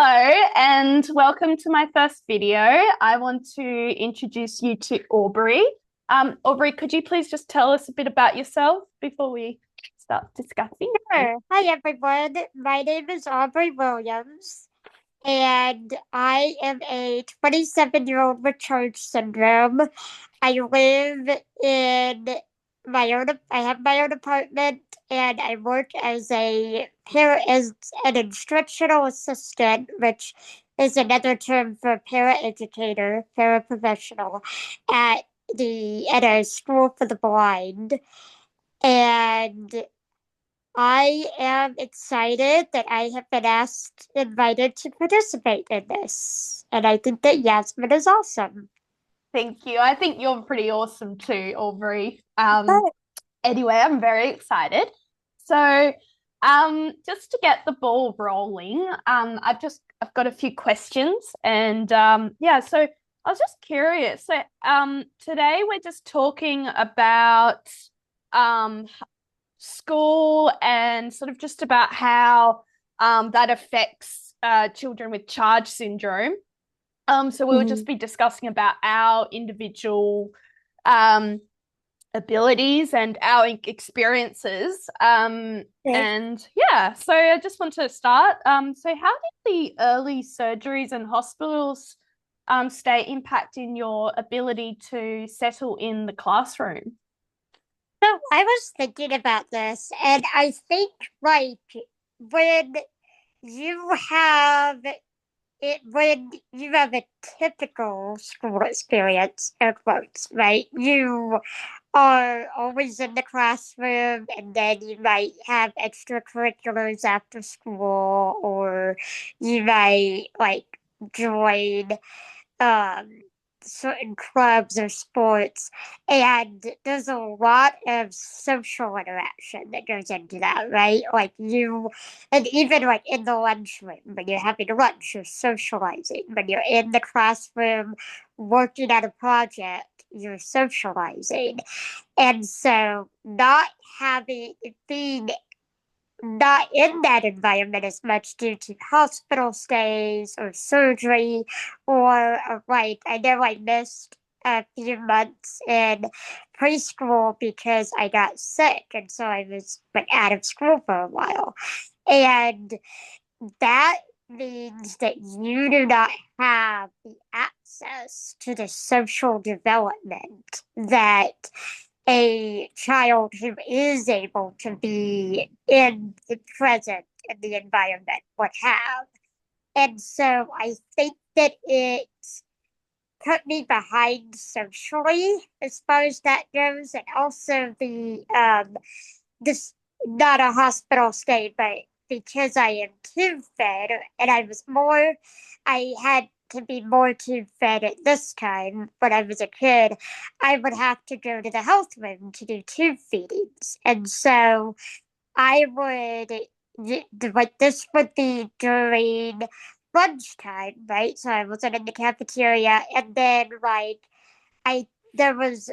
Hello and welcome to my first video. I want to introduce you to Aubrey. Aubrey, could you please just tell us a bit about yourself before we start discussing? Sure. Hi, everyone. My name is Aubrey Williams, and I am a 27-year-old with Church syndrome. I live in I have my own apartment, and I work as an instructional assistant, which is another term for paraeducator, paraprofessional, at at a school for the blind. And I am excited that I have been invited to participate in this. And I think that Yasmin is awesome. Thank you. I think you're pretty awesome too, Aubrey. But Anyway, I'm very excited. So, just to get the ball rolling, I've got a few questions, and yeah. So I was just curious. So, today we're just talking about um school and sort of just about how that affects children with Charge syndrome. So we'll just Mhm. be discussing about our individual um, abilities and our experiences. Okay. And yeah, so I just want to start. So how did the early surgeries and hospitals stay impacting your ability to settle in the classroom? So I was thinking about this, and I think like when you have when you have a typical school experience, air quotes, right? You are always in the classroom, and then you might have extracurriculars after school, or you might like join um certain clubs or sports, and there's a lot of social interaction that goes into that, right? Like you and even like in the lunchroom, when you're having lunch, you're socializing. When you're in the classroom working on a project, you're socializing. And so not having being not in that environment as much due to hospital stays or surgery, or like I know I missed a few months in preschool because I got sick, and so I was like out of school for a while. And that means that you do not have the access to the social development that a child who is able to be in the present in the environment would have. And so I think that it put me behind socially as far as that goes, and also the this not a hospital stay, but because I am tube fed, and I had to be more tube fed at this time when I was a kid. I would have to go to the health room to do tube feedings, and so I would like this would be during lunchtime, right? So I wasn't in the cafeteria, and then I there was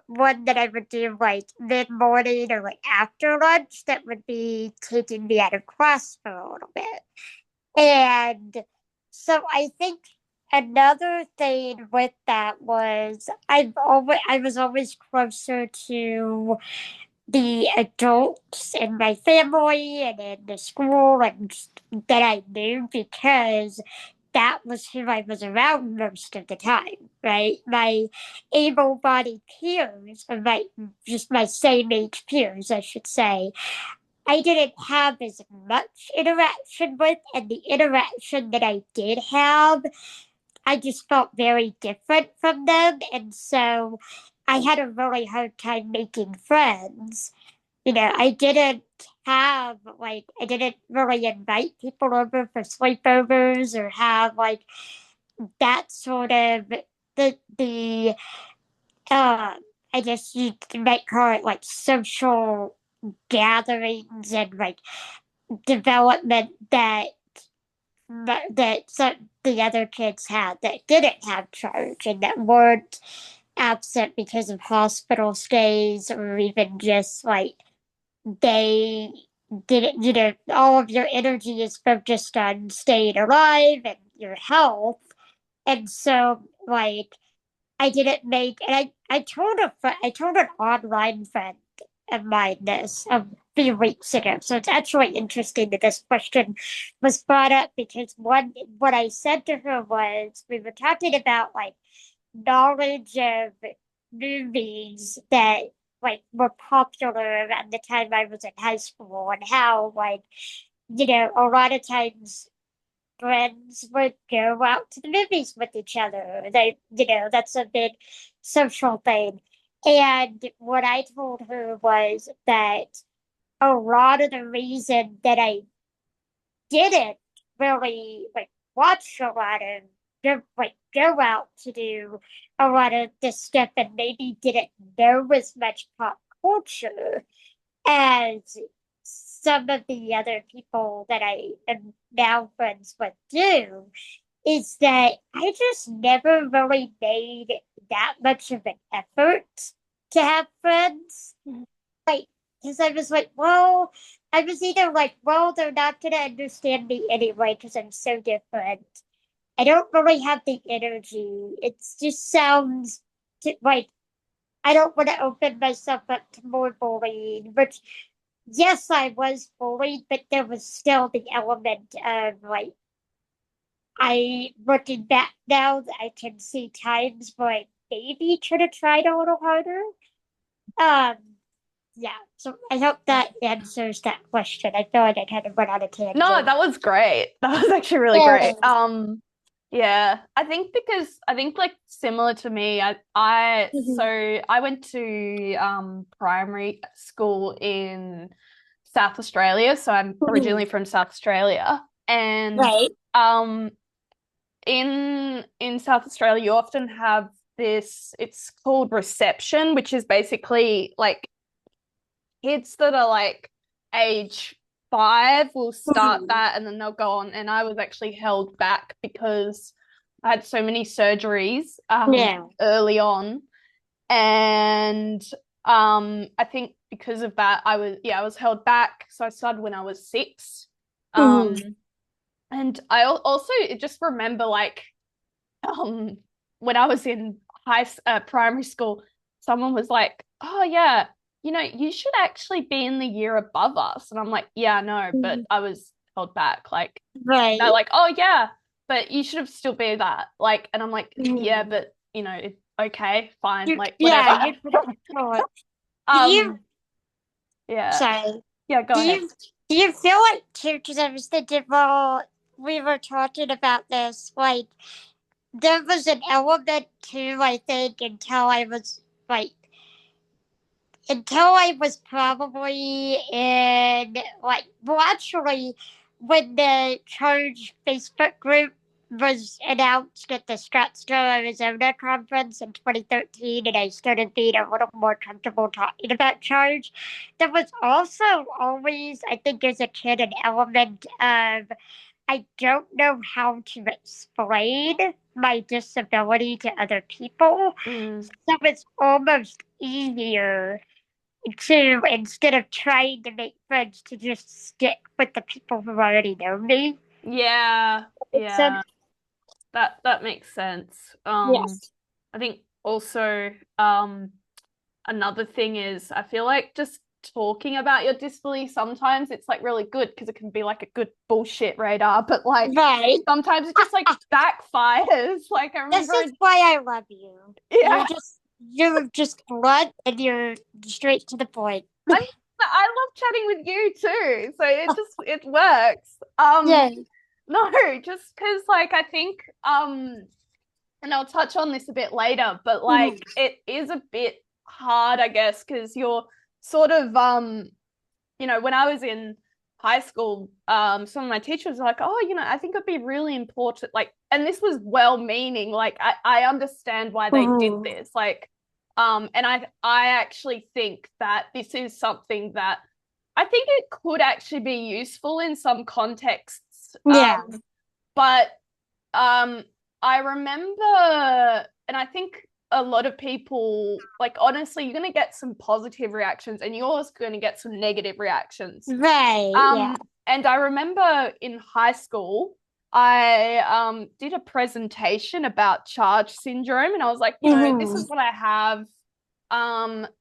one that I would do like mid morning or like after lunch that would be taking me out of class for a little bit. And so I think another thing with that was I was always closer to the adults in my family and in the school and that I knew, because that was who I was around most of the time, right? My able-bodied peers, or my same age peers, I should say, I didn't have as much interaction with, and the interaction that I did have, I just felt very different from them, and so I had a really hard time making friends. I didn't really invite people over for sleepovers or have like that sort of the uh I guess you might call it like social gatherings and like development that some the other kids had that didn't have charge and that weren't absent because of hospital stays, or even just like they all of your energy is focused on staying alive and your health. And so, like, I didn't make, and I told I told an online friend of mine this a few weeks ago. So it's actually interesting that this question was brought up because what I said to her was we were talking about like knowledge of movies that like were popular around the time I was in high school and how like, a lot of times friends would go out to the movies with each other. That's a big social thing. And what I told her was that a lot of the reason that I didn't really like watch a lot of go out to do a lot of this stuff and maybe didn't know as much pop culture as some of the other people that I am now friends with do is that I just never really made that much of an effort to have friends. Like, because I was like, well, I was either like, well, they're not going to understand me anyway because I'm so different. I don't really have the energy. It just sounds like I don't want to open myself up to more bullying, which yes, I was bullied, but there was still the element of like I looking back now, I can see times where I maybe should have tried a little harder. Um, yeah. So I hope that answers that question. I feel like I kind of went on a No, tangent. that was great. That was actually really great. Yeah. Yeah, I think like similar to me, Mhm. I went to primary school in South Australia, so I'm originally Mhm. from South Australia, and Right. um in South Australia you often have this, it's called reception, which is basically like kids that are like age 5 will start Mhm. that and then they'll go on. And I was actually held back because I had so many surgeries Yeah. early on. And I think because of that, I was held back. So I started when I was 6. Mhm. Um, and I also just remember like um when I was in primary school, someone was like, "Oh yeah, you should actually be in the year above us." And I'm like, "Yeah, no, but Mhm. I was held back." Like they're Right. like, "Oh yeah, but you should have still be that." Like, and I'm like, "Yeah, Mhm. but okay, fine, like Yeah, whatever." you could control. Do you, Um, yeah, sorry, yeah, go do ahead. you, do you feel like too, because I was thinking, well, we were talking about this, like, there was an element too, I think, like, until I was probably in like well actually when the Charge Facebook group was announced at the Scottsdale, Arizona conference in 2013 and I started being a little more comfortable talking about Charge, there was also always, I think as a kid, an element of I don't know how to explain my disability to other people. Mm, So it's almost easier to instead of trying to make friends to just stick with the people who already know me. yeah, Makes sense. yeah, that makes sense. Yes. I think also another thing is I feel like just talking about your disability sometimes it's like really good because it can be like a good bullshit radar, but like Right. sometimes it just like backfires. Like I This remember is why I love you. yeah, You're just blunt and you're straight to the point. I love chatting with you too. So it works. Yay. No, just because like I think and I'll touch on this a bit later, but Mhm. like it is a bit hard, I guess, because you're sort of when I was in high school, some of my teachers were like, "Oh, I think it'd be really important." Like, and this was well-meaning. Like, I understand why they did Mhm. this. Like, and I actually think that this is something that I think it could actually be useful in some contexts. Yeah. But um, I remember, and I think a lot of people, like, honestly, you're going to get some positive reactions and you're also going to get some negative reactions. Right. Yeah. Um, and I remember in high school, I did a presentation about charge syndrome, and I was like, this is what I have.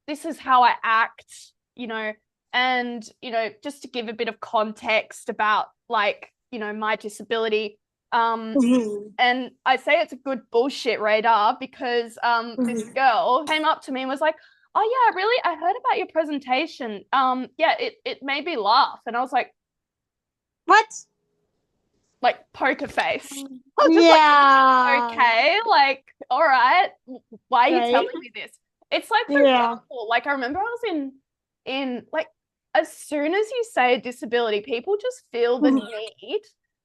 This is how I act, and just to give a bit of context about, like, my disability. And I say it's a good bullshit radar because this girl came up to me and was like, "Oh yeah, really? I heard about your presentation. Yeah, it made me laugh." And I was What? like poker face. I was just like, Yeah. okay, like, all right, why are you Right. telling me this? It's like, for Yeah. example, like I remember I was in like, as soon as you say disability, people just feel the need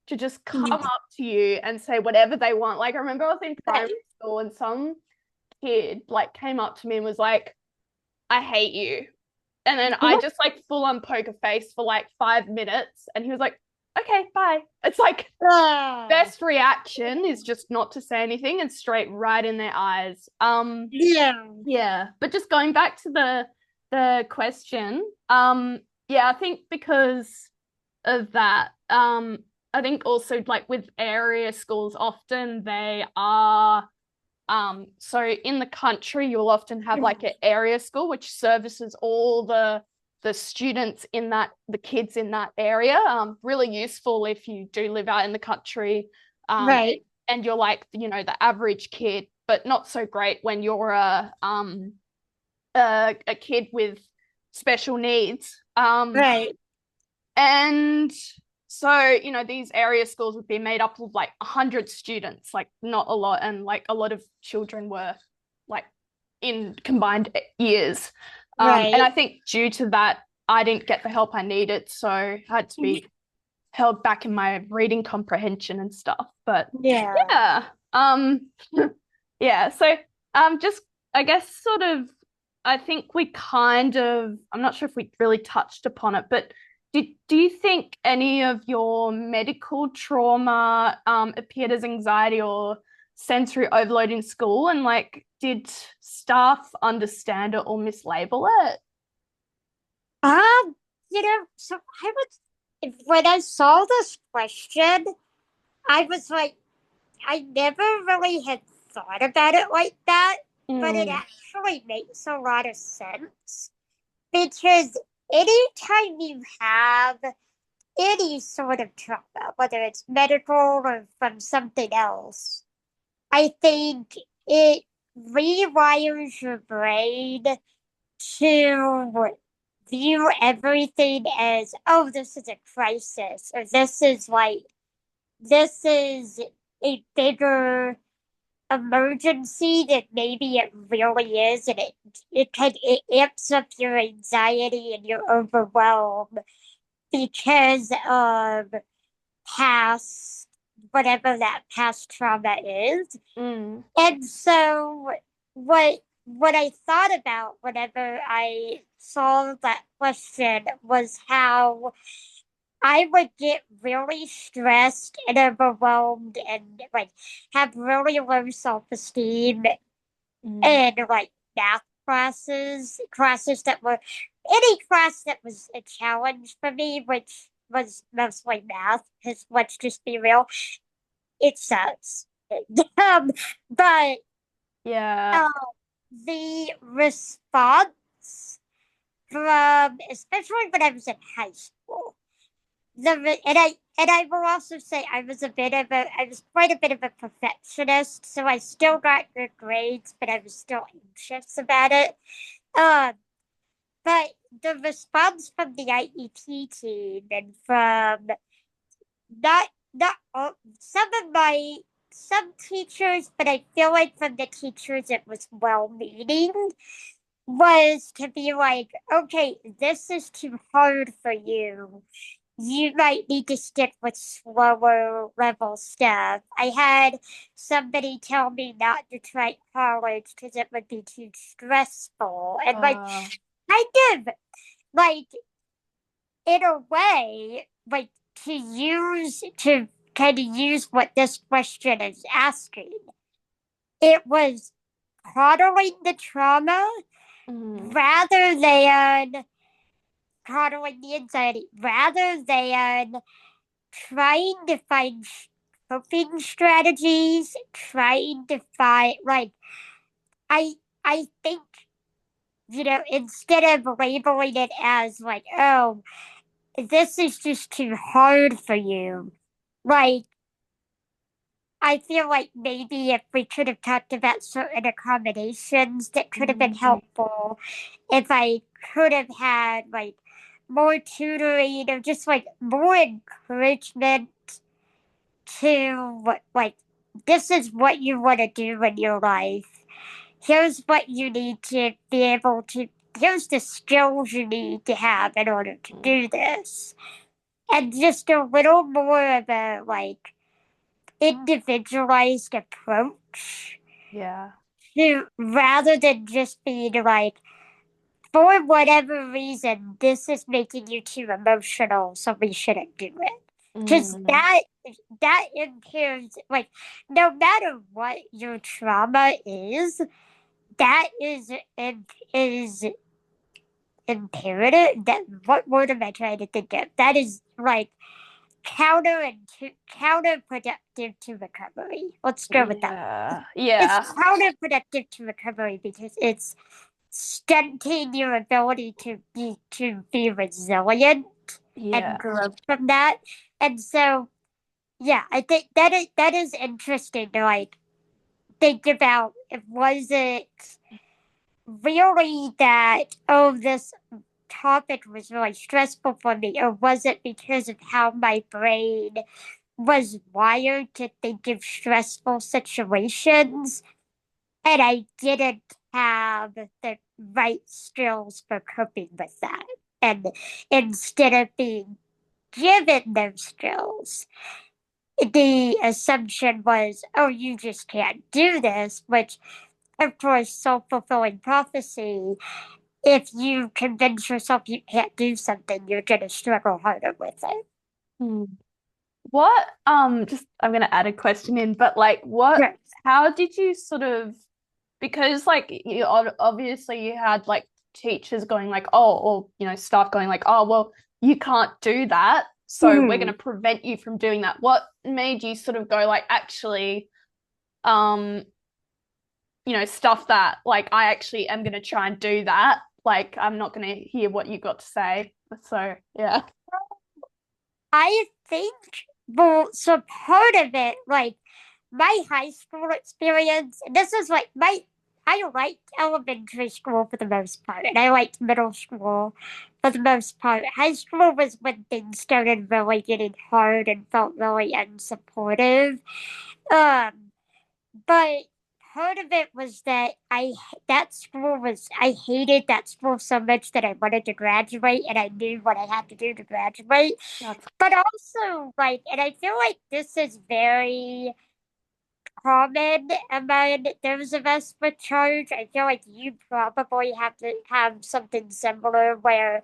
to just come up to you and say whatever they want. Like I remember I was in primary school and some kid like came up to me and was like, "I hate you." And then I just like full on poker face for like 5 minutes. And he was like, "Okay, bye." It's like best reaction is just not to say anything and straight right in their eyes. Yeah. Yeah. But just going back to the question, yeah, I think because of that, I think also like with area schools, often they are so in the country, you'll often have like an area school which services all the students in the kids in that area. Really useful if you do live out in the country, Right. and you're like, the average kid, but not so great when you're a kid with special needs. Right. And so, these area schools would be made up of like 100 students, like not a lot. And like a lot of children were like in combined years. And I Right. think due to that, I didn't get the help I needed. So I had to be held back in my reading comprehension and stuff. But Yeah. yeah, yeah. So just I guess sort of, I think we kind of, I'm not sure if we really touched upon it, but do you think any of your medical trauma appeared as anxiety or sensory overload in school? And like, did staff understand it or mislabel it? Um, so when I saw this question, I was like, I never really had thought about it like that, but it Mm, actually makes a lot of sense because anytime you have any sort of trauma, whether it's medical or from something else, I think it rewires your brain to view everything as, oh, this is a crisis, or this is a bigger emergency than maybe it really is, and it amps up your anxiety and your overwhelm because of past whatever that past trauma is. mm, And so what I thought about whenever I saw that question was how I would get really stressed and overwhelmed and like have really low self-esteem mm. and like classes that were any class that was a challenge for me, which was mostly math, because let's just be real, it sucks. But Yeah. uh, the response from, especially when I was in high school, and I will also say I was quite a bit of a perfectionist, so I still got good grades, but I was still anxious about it. Um, but the response from the IEP team and from not all, some teachers, but I feel like from the teachers it was well-meaning, was to be like, okay, this is too hard for you. You might need to stick with slower level stuff. I had somebody tell me not to try college because it would be too stressful. And like, Uh, kind of, like, in a way, like, to kind of use what this question is asking, it was coddling the trauma Mm, rather than coddling the anxiety, rather than trying to find coping strategies, trying to find like I I think instead of labeling it as like, oh, this is just too hard for you, like I feel like maybe if we could have talked about certain accommodations that could have been mm, helpful, if I could have had like more tutoring or just like more encouragement to like this is what you want to do in your life. Here's what you need to be able to here's the skills you need to have in order to mm. do this. And just a little more of a like individualized approach Yeah. to rather than just being like for whatever reason this is making you too emotional so we shouldn't do it because Mm, that impairs like no matter what your trauma is that is imperative that what word am I trying to think of that is like counterproductive to recovery. Let's go with that. yeah. It's Yeah. counterproductive to recovery because it's stunting your ability to be resilient and Yeah. grow from that. And so, yeah, I think that is interesting to like think about. If was it really that this topic was really stressful for me, or was it because of how my brain was wired to think of stressful situations and I didn't have the right skills for coping with that. And instead of being given those skills, the assumption was, oh, you just can't do this, which, of course, self fulfilling prophecy. If you convince yourself you can't do something, you're going to struggle harder with it. Mm. What, just I'm gonna add a question in, but like Yes. how did you sort of, because like you obviously you had like teachers going like, oh, or staff going like, oh, well, you can't do that, so we're Hmm. gonna prevent you from doing that. What made you sort of go like, actually, um, stuff that like I actually am gonna try and do that. Like I'm not gonna hear what you got to say. So yeah. I think, well, so part of it, like my high school experience, and this is like I liked elementary school for the most part, and I liked middle school for the most part. High school was when things started really getting hard and felt really unsupportive. Um, but part of it was that I hated that school so much that I wanted to graduate, and I knew what I had to do to graduate. That's But also, like, and I feel like this is very common among those of us with charge. I feel like you probably have to have something similar where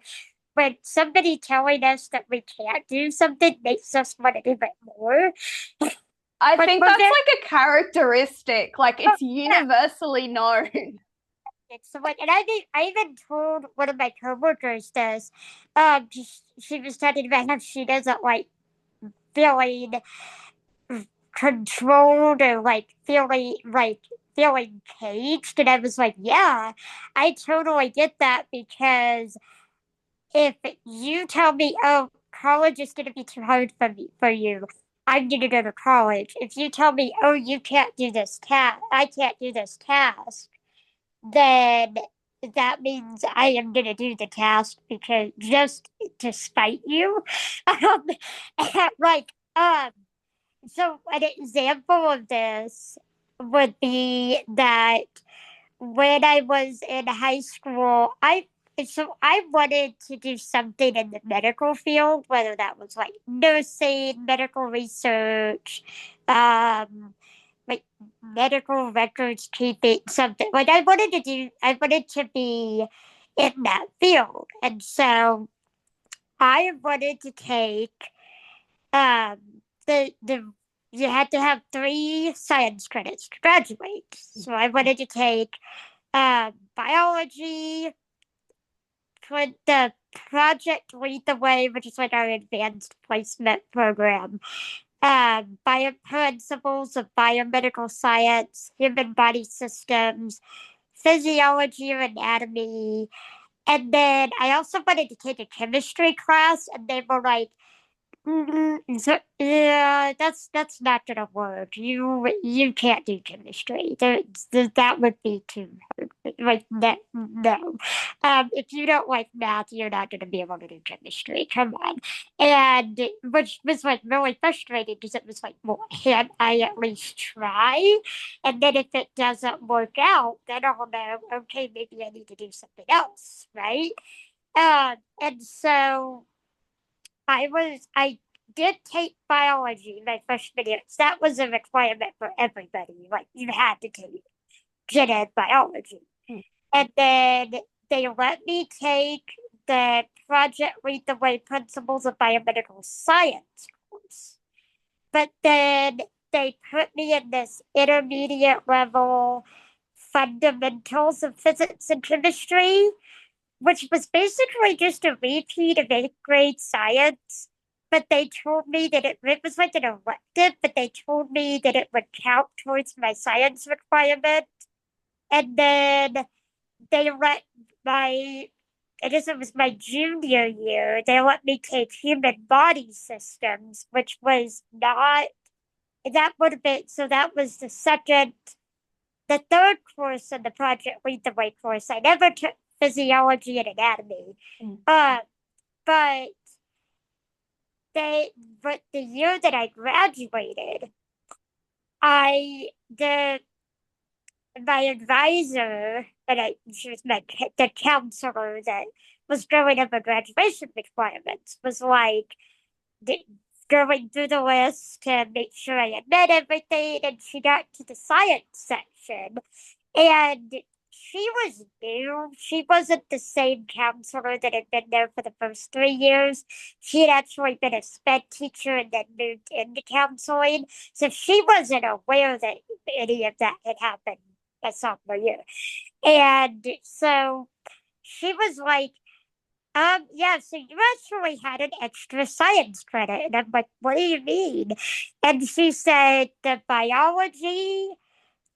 when somebody telling us that we can't do something makes us want to do it more. I But think we're that's very, like a characteristic. Like oh, it's yeah. universally known. So like, and I even told one of my coworkers this. She was talking about how she doesn't like feeling controlled or feeling caged, and I was like, yeah, I totally get that because if you tell me, oh, college is going to be too hard for you, I'm going to go to college. If you tell me, oh, you can't do this task, I can't do this task, then that means I am going to do the task because just to spite you. Um, like, so an example of this would be that when I was in high school, I wanted to do something in the medical field, whether that was like nursing, medical research, um, like medical records keeping, something. Like I wanted to be in that field, and so I wanted to take um the you had to have 3 science credits to graduate. So I wanted to take biology, for the Project Lead the Way, which is like our advanced placement program, bio principles of biomedical science, human body systems, physiology or anatomy. And then I also wanted to take a chemistry class, and they were like, so, yeah, that's not gonna work. You can't do chemistry. That would be too hard. Like no. If you don't like math, you're not gonna be able to do chemistry. Come on. And which was like really frustrating because it was like, well, can't I at least try? And then if it doesn't work out, then I'll know. Okay, maybe I need to do something else, right? And so I did take biology my freshman year. So that was a requirement for everybody. Like you had to take gen ed biology. Mm. And then they let me take the Project Lead the Way Principles of Biomedical Science course. But then they put me in this intermediate level fundamentals of physics and chemistry, which was basically just a repeat of 8th grade science. But they told me that it was like an elective, but they told me that it would count towards my science requirement. And then they let my, I guess it was my junior year, they let me take human body systems, which was not, that would have been, so that was the third course in the Project Lead the Way course. I never took physiology and anatomy. Mm. Uh, but they, but the year that I graduated, I, the, my advisor, she was the counselor that was going over graduation requirements, was like, going through the list to make sure I had met everything, and she got to the science section, and she was new. She wasn't the same counselor that had been there for the first 3 years. She had actually been a sped teacher and then moved into counseling. So she wasn't aware that any of that had happened a sophomore year. And so she was like, yeah, so you actually had an extra science credit. And I'm like, what do you mean? And she said the biology,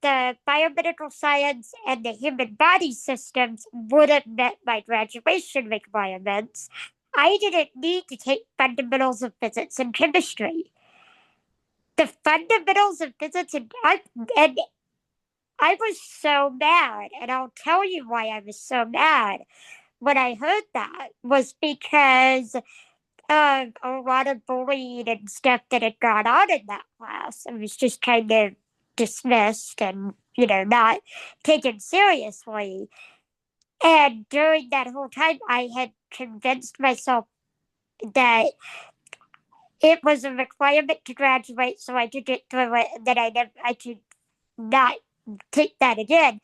the biomedical science, and the human body systems would have met my graduation requirements. I didn't need to take fundamentals of physics and chemistry. The fundamentals of physics and I was so mad, and I'll tell you why I was so mad when I heard that was because of a lot of bullying and stuff that had gone on in that class. It was just kind of dismissed and, not taken seriously. And during that whole time, I had convinced myself that it was a requirement to graduate, so I could get through it, and that I could not take that again.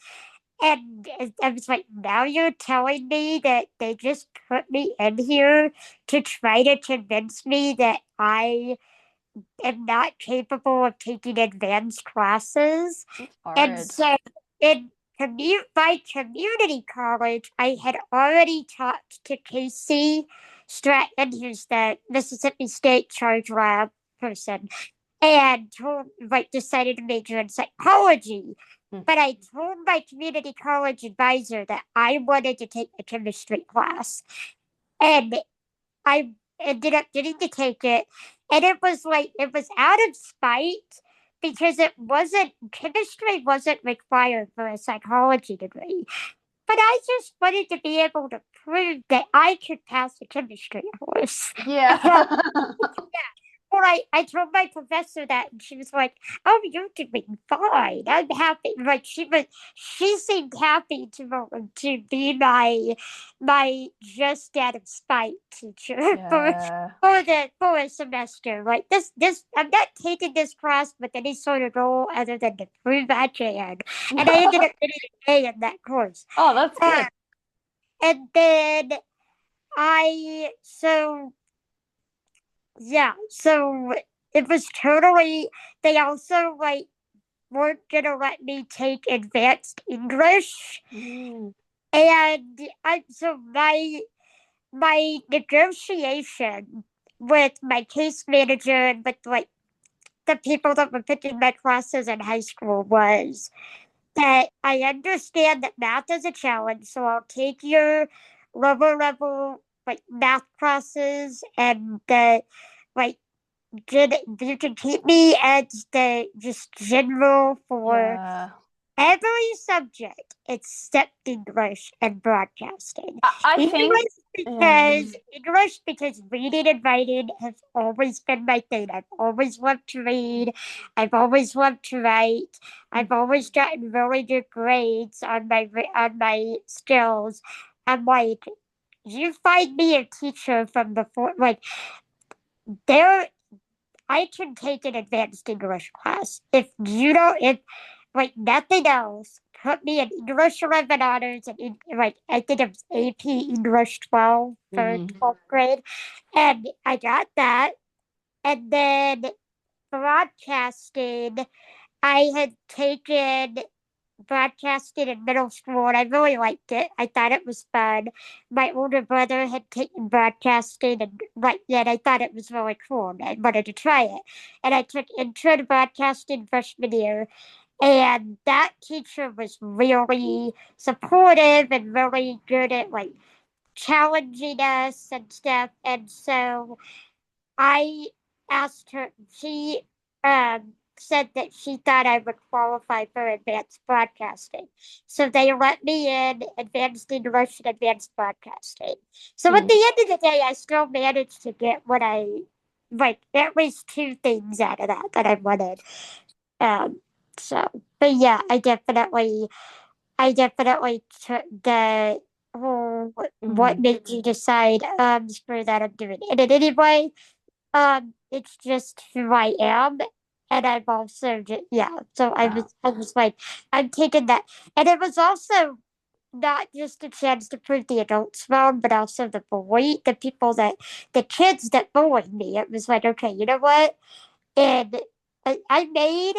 And I was like, now you're telling me that they just put me in here to try to convince me that I am not capable of taking advanced classes. That's And hard. so in by community college, I had already talked to Casey Stratton, who's the Mississippi State Charge Lab person, and decided to major in psychology. Mm. But I told my community college advisor that I wanted to take a chemistry class. And I ended up getting to take it. And it was out of spite because chemistry wasn't required for a psychology degree. But I just wanted to be able to prove that I could pass the chemistry course. Yeah. Well, I told my professor that, and she was like, "Oh, you're doing fine. I'm happy." Like she seemed happy to be my just out of spite teacher Yeah. for a semester. Like I'm not taking this class with any sort of goal other than to prove I can, and I ended up getting an A in that course. Oh, that's Uh, good. and then I so yeah, so it was totally. They also like weren't gonna let me take advanced English, Mm. and I so my negotiation with my case manager and with like the people that were picking my classes in high school was that I understand that math is a challenge, so I'll take your lower level like math classes and the like you can keep me at the just general for Yeah. every subject except English and broadcasting. I think, yeah. English because reading and writing has always been my thing. I've always loved to read. I've always loved to write. I've always gotten really good grades on my skills. I'm like, you find me a teacher from before, like there I can take an advanced English class. If you don't, if like nothing else, put me in English 11 honors and like I think it was AP English 12 for Mm. 12th grade, and I got that. And then broadcasting, I had taken broadcasting in middle school and I really liked it. I thought it was fun. My older brother had taken broadcasting and right then I thought it was really cool and I wanted to try it. And I took intro to broadcasting freshman year, and that teacher was really supportive and really good at like challenging us and stuff. And so I asked her, she said that she thought I would qualify for advanced broadcasting. So they let me in advanced English and advanced broadcasting. So at Mm. the end of the day, I still managed to get what like, at least two things out of that I wanted. Um, so, but yeah, I definitely took the whole, what Mm. made you decide, screw that, I'm doing it. And anyway, it's just who I am, and I'm also just yeah. So Wow. I was like, I'm taking that, and it was also not just a chance to prove the adults wrong, but also the kids that bullied me. It was like, okay, you know what? And I made